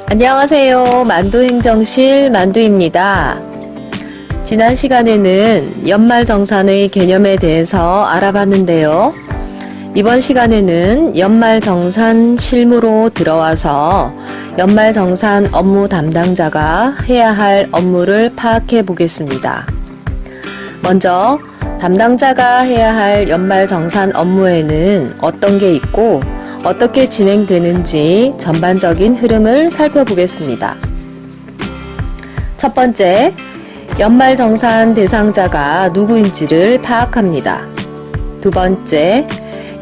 안녕하세요. 만두행정실 만두입니다. 지난 시간에는 연말정산의 개념에 대해서 알아봤는데요. 이번 시간에는 연말정산 실무로 들어와서 연말정산 업무 담당자가 해야 할 업무를 파악해 보겠습니다. 먼저 담당자가 해야 할 연말정산 업무에는 어떤 게 있고 어떻게 진행되는지 전반적인 흐름을 살펴보겠습니다. 첫 번째, 연말정산 대상자가 누구인지를 파악합니다. 두 번째,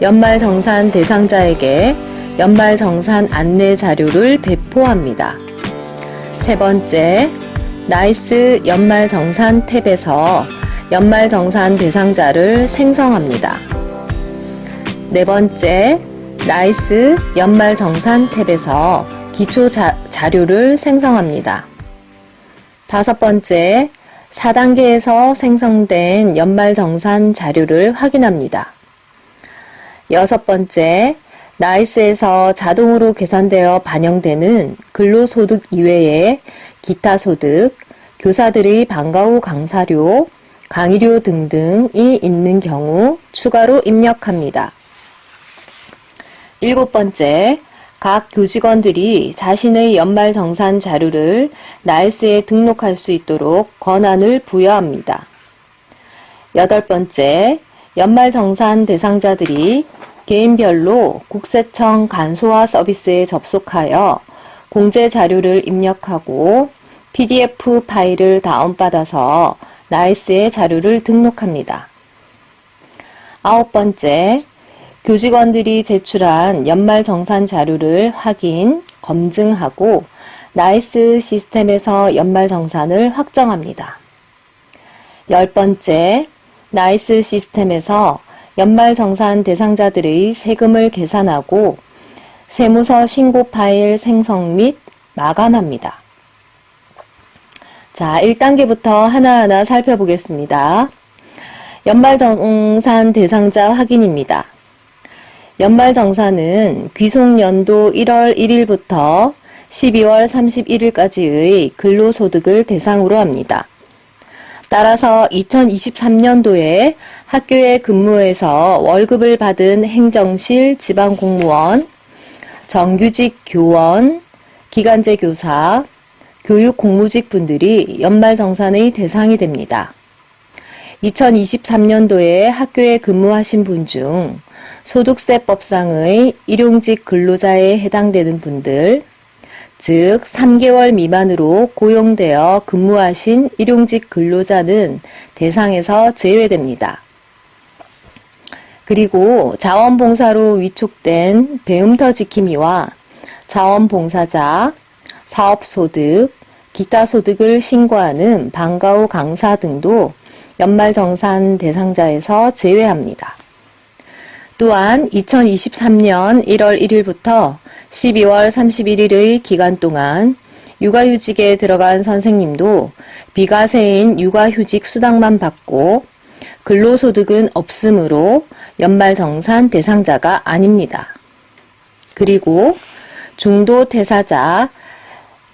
연말정산 대상자에게 연말정산 안내 자료를 배포합니다. 세 번째, 나이스 연말정산 탭에서 연말정산 대상자를 생성합니다. 네 번째, 나이스 연말정산 탭에서 기초 자료를 생성합니다. 다섯 번째, 4단계에서 생성된 연말정산 자료를 확인합니다. 여섯 번째, 나이스에서 자동으로 계산되어 반영되는 근로소득 이외에 기타 소득, 교사들의 방과 후 강사료, 강의료 등등이 있는 경우 추가로 입력합니다. 일곱 번째, 각 교직원들이 자신의 연말정산 자료를 나이스에 등록할 수 있도록 권한을 부여합니다. 여덟 번째, 연말정산 대상자들이 개인별로 국세청 간소화 서비스에 접속하여 공제 자료를 입력하고 PDF 파일을 다운받아서 나이스에 자료를 등록합니다. 아홉 번째, 교직원들이 제출한 연말정산 자료를 확인, 검증하고 나이스 시스템에서 연말정산을 확정합니다. 열 번째, 나이스 시스템에서 연말정산 대상자들의 세금을 계산하고 세무서 신고 파일 생성 및 마감합니다. 자, 1단계부터 하나하나 살펴보겠습니다. 연말정산 대상자 확인입니다. 연말정산은 귀속연도 1월 1일부터 12월 31일까지의 근로소득을 대상으로 합니다. 따라서 2023년도에 학교에 근무해서 월급을 받은 행정실 지방공무원, 정규직 교원, 기간제 교사, 교육공무직 분들이 연말정산의 대상이 됩니다. 2023년도에 학교에 근무하신 분 중 소득세법상의 일용직 근로자에 해당되는 분들, 즉 3개월 미만으로 고용되어 근무하신 일용직 근로자는 대상에서 제외됩니다. 그리고 자원봉사로 위촉된 배움터 지킴이와 자원봉사자, 사업소득, 기타 소득을 신고하는 방과 후 강사 등도 연말정산 대상자에서 제외합니다. 또한 2023년 1월 1일부터 12월 31일의 기간 동안 육아휴직에 들어간 선생님도 비과세인 육아휴직 수당만 받고 근로소득은 없으므로 연말정산 대상자가 아닙니다. 그리고 중도퇴사자,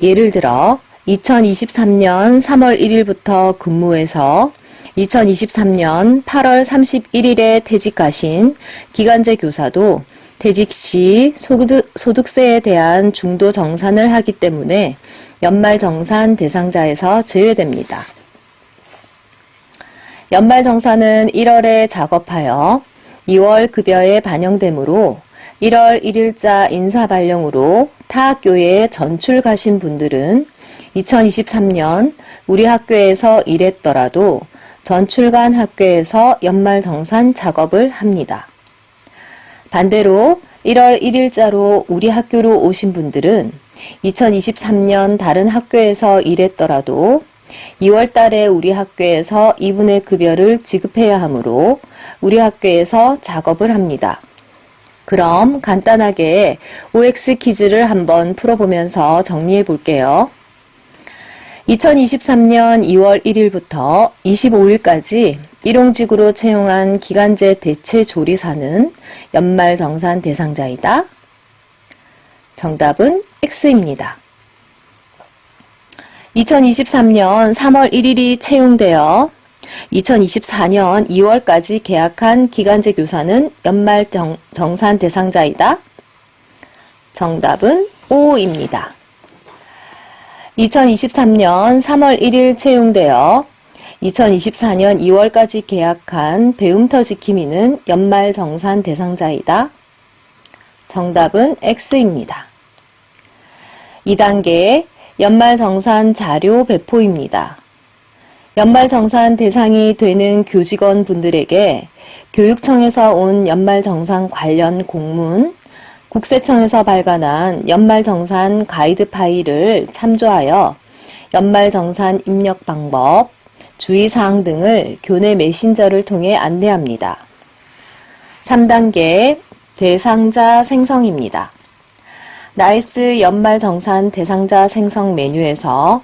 예를 들어 2023년 3월 1일부터 근무해서 2023년 8월 31일에 퇴직하신 기간제 교사도 퇴직 시 소득세에 대한 중도 정산을 하기 때문에 연말정산 대상자에서 제외됩니다. 연말정산은 1월에 작업하여 2월 급여에 반영되므로 1월 1일자 인사발령으로 타 학교에 전출 가신 분들은 2023년 우리 학교에서 일했더라도 전출간 학교에서 연말정산 작업을 합니다. 반대로 1월 1일자로 우리 학교로 오신 분들은 2023년 다른 학교에서 일했더라도 2월 달에 우리 학교에서 이분의 급여를 지급해야 하므로 우리 학교에서 작업을 합니다. 그럼 간단하게 OX 퀴즈를 한번 풀어보면서 정리해 볼게요. 2023년 2월 1일부터 25일까지 일용직으로 채용한 기간제 대체 조리사는 연말정산 대상자이다. 정답은 X입니다. 2023년 3월 1일이 채용되어 2024년 2월까지 계약한 기간제 교사는 연말 정산 대상자이다. 정답은 O입니다. 2023년 3월 1일 채용되어 2024년 2월까지 계약한 배움터 지킴이는 연말 정산 대상자이다. 정답은 X입니다. 2단계 연말 정산 자료 배포입니다. 연말 정산 대상이 되는 교직원 분들에게 교육청에서 온 연말 정산 관련 공문, 국세청에서 발간한 연말 정산 가이드 파일을 참조하여 연말 정산 입력 방법, 주의사항 등을 교내 메신저를 통해 안내합니다. 3단계 대상자 생성입니다. 나이스 연말 정산 대상자 생성 메뉴에서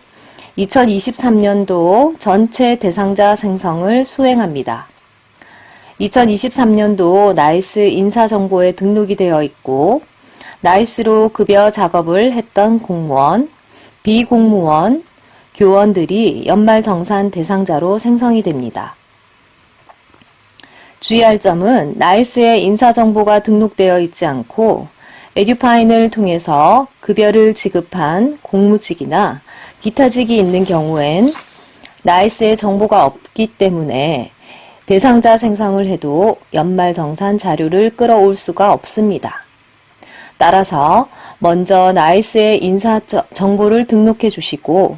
2023년도 전체 대상자 생성을 수행합니다. 2023년도 나이스 인사정보에 등록이 되어 있고 나이스로 급여 작업을 했던 공무원, 비공무원, 교원들이 연말 정산 대상자로 생성이 됩니다. 주의할 점은 나이스에 인사정보가 등록되어 있지 않고 에듀파인을 통해서 급여를 지급한 공무직이나 기타직이 있는 경우엔 나이스에 정보가 없기 때문에 대상자 생성을 해도 연말정산 자료를 끌어올 수가 없습니다. 따라서 먼저 나이스에 인사 정보를 등록해 주시고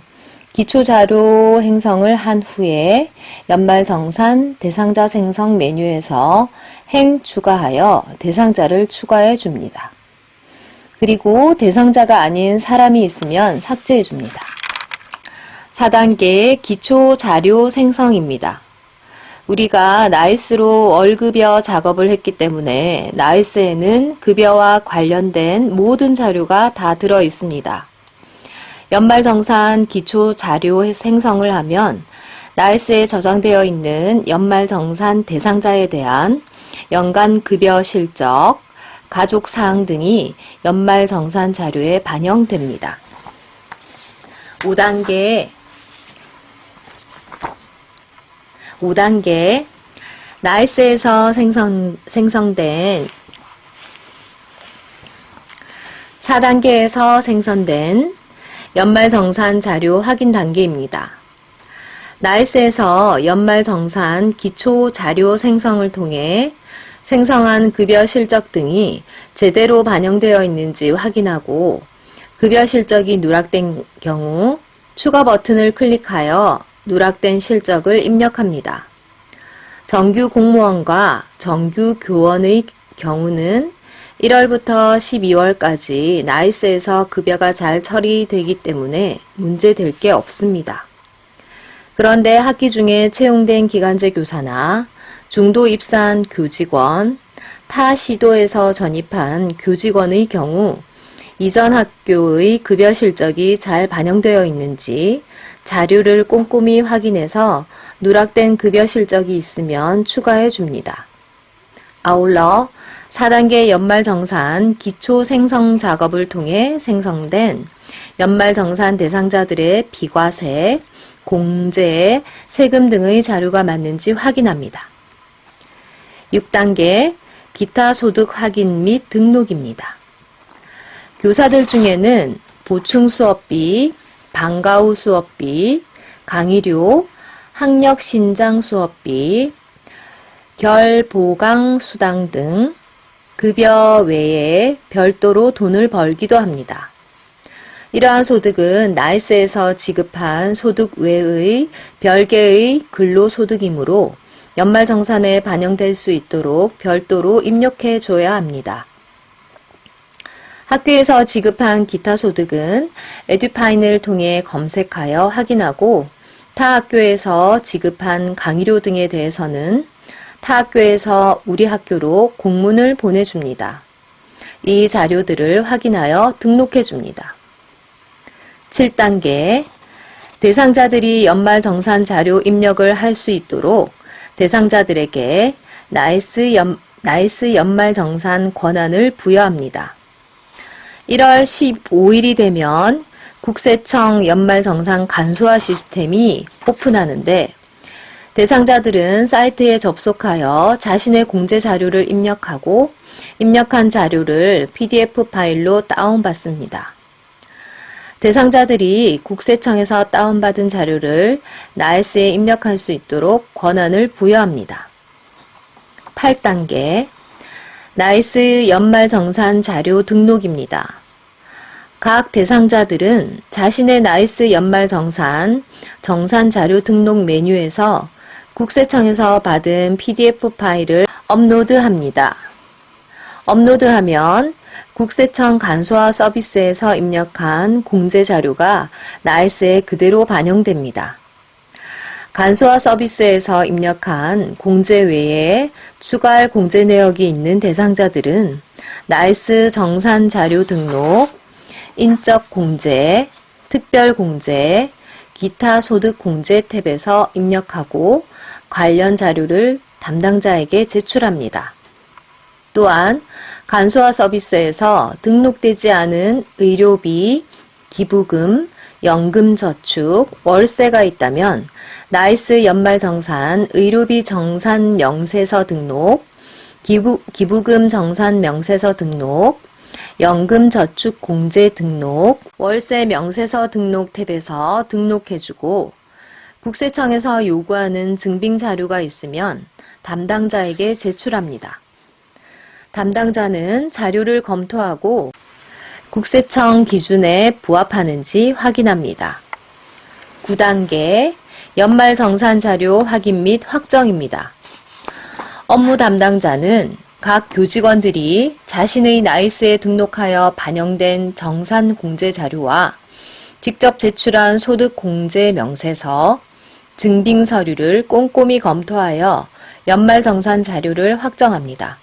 기초자료 행성을 한 후에 연말정산 대상자 생성 메뉴에서 행 추가하여 대상자를 추가해 줍니다. 그리고 대상자가 아닌 사람이 있으면 삭제해 줍니다. 4단계 기초 자료 생성입니다. 우리가 나이스로 월급여 작업을 했기 때문에 나이스에는 급여와 관련된 모든 자료가 다 들어 있습니다. 연말정산 기초 자료 생성을 하면 나이스에 저장되어 있는 연말정산 대상자에 대한 연간 급여 실적, 가족사항 등이 연말정산 자료에 반영됩니다. 5단계 나이스에서 생성된 4단계에서 생성된 연말정산 자료 확인 단계입니다. 나이스에서 연말정산 기초 자료 생성을 통해 생성한 급여 실적 등이 제대로 반영되어 있는지 확인하고 급여 실적이 누락된 경우 추가 버튼을 클릭하여 누락된 실적을 입력합니다. 정규 공무원과 정규 교원의 경우는 1월부터 12월까지 나이스에서 급여가 잘 처리되기 때문에 문제될 게 없습니다. 그런데 학기 중에 채용된 기간제 교사나 중도 입사한 교직원, 타 시도에서 전입한 교직원의 경우 이전 학교의 급여 실적이 잘 반영되어 있는지 자료를 꼼꼼히 확인해서 누락된 급여 실적이 있으면 추가해 줍니다. 아울러 4단계 연말정산 기초 생성 작업을 통해 생성된 연말정산 대상자들의 비과세, 공제, 세금 등의 자료가 맞는지 확인합니다. 6단계 기타 소득 확인 및 등록입니다. 교사들 중에는 보충 수업비, 방과 후 수업비, 강의료, 학력 신장 수업비, 결 보강 수당 등 급여 외에 별도로 돈을 벌기도 합니다. 이러한 소득은 나이스에서 지급한 소득 외의 별개의 근로소득이므로 연말정산에 반영될 수 있도록 별도로 입력해 줘야 합니다. 학교에서 지급한 기타 소득은 에듀파인을 통해 검색하여 확인하고 타 학교에서 지급한 강의료 등에 대해서는 타 학교에서 우리 학교로 공문을 보내줍니다. 이 자료들을 확인하여 등록해 줍니다. 7단계 대상자들이 연말정산 자료 입력을 할 수 있도록 대상자들에게 나이스 연말정산 권한을 부여합니다. 1월 15일이 되면 국세청 연말정산 간소화 시스템이 오픈하는데 대상자들은 사이트에 접속하여 자신의 공제 자료를 입력하고 입력한 자료를 PDF 파일로 다운받습니다. 대상자들이 국세청에서 다운받은 자료를 나이스에 입력할 수 있도록 권한을 부여합니다. 8단계 나이스 연말정산 자료 등록입니다. 각 대상자들은 자신의 나이스 연말정산 정산 자료 등록 메뉴에서 국세청에서 받은 PDF 파일을 업로드합니다. 업로드하면 국세청 간소화 서비스에서 입력한 공제 자료가 나이스에 그대로 반영됩니다. 간소화 서비스에서 입력한 공제 외에 추가할 공제 내역이 있는 대상자들은 나이스 정산 자료 등록, 인적 공제, 특별 공제, 기타 소득 공제 탭에서 입력하고 관련 자료를 담당자에게 제출합니다. 또한 간소화 서비스에서 등록되지 않은 의료비, 기부금, 연금저축, 월세가 있다면 나이스 연말정산 의료비 정산 명세서 등록, 기부금 정산 명세서 등록, 연금저축 공제 등록, 월세 명세서 등록 탭에서 등록해주고 국세청에서 요구하는 증빙 자료가 있으면 담당자에게 제출합니다. 담당자는 자료를 검토하고 국세청 기준에 부합하는지 확인합니다. 9단계 연말정산 자료 확인 및 확정입니다. 업무 담당자는 각 교직원들이 자신의 나이스에 등록하여 반영된 정산 공제 자료와 직접 제출한 소득 공제 명세서, 증빙 서류를 꼼꼼히 검토하여 연말정산 자료를 확정합니다.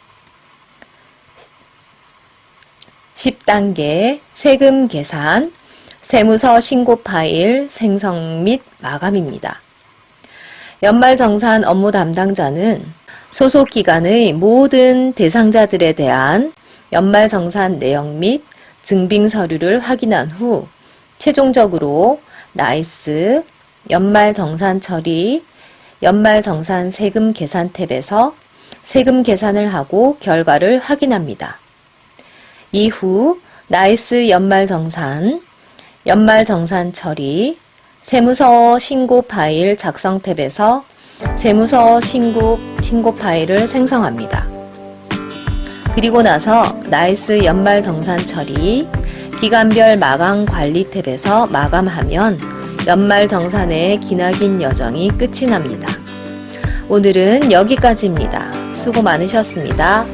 10단계 세금 계산, 세무서 신고 파일 생성 및 마감입니다. 연말정산 업무 담당자는 소속 기관의 모든 대상자들에 대한 연말정산 내역 및 증빙 서류를 확인한 후 최종적으로 나이스, 연말정산 처리, 연말정산 세금 계산 탭에서 세금 계산을 하고 결과를 확인합니다. 이후 나이스 연말정산, 연말정산 처리, 세무서 신고 파일 작성 탭에서 세무서 신고 파일을 생성합니다. 그리고 나서 나이스 연말정산 처리, 기간별 마감 관리 탭에서 마감하면 연말정산의 기나긴 여정이 끝이 납니다. 오늘은 여기까지입니다. 수고 많으셨습니다.